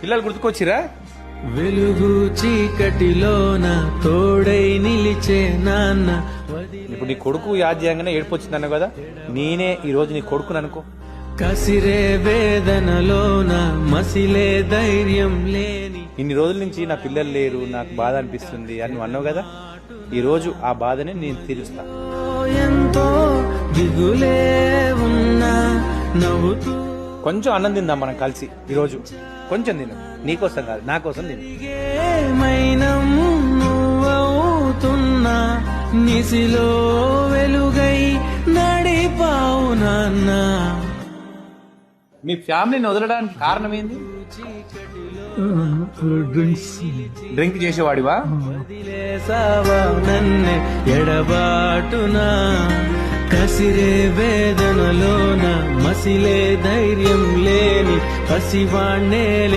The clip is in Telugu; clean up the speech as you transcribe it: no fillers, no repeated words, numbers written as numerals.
పిల్లలు గుర్తుకొచ్చిరా? వెలుగు చీకటిలోన తోడై నిలిచే నాన్న. ఇప్పుడు నీ కొడుకు యాద్ చేయంగానే ఏడుపొచ్చిందన్నావు కదా, నేనే ఈ రోజు నీ కొడుకుని అనుకో. కసిరే వేదనలోన మసిలే ధైర్యం లేని. ఇన్ని రోజుల నుంచి నా పిల్లలు లేరు, నాకు బాధ అనిపిస్తుంది అని నువ్వు అన్నావు కదా, ఈ రోజు ఆ బాధని నేను తీరుస్తా. ఎంతో దిగులే ఉన్నా నవ్వుతూ కొంచెం అన్నం తిందాం మనం కలిసి ఈరోజు. కొంచెం తిను, నీకోసం కాదు నా కోసం తిను. మైనం నువ్వవుతున్నా నిసిలో వెలుగై నడిపావు నాన్న. మీ ఫ్యామిలీని వదలడానికి కారణం ఏంది? డ్రింక్ చేసేవాడివా? వదిలేసావా నన్నే ఎడబాటునా. కసిరే వేదనలోన మసిలే ధైర్యం లేని పసివాణ్ణే.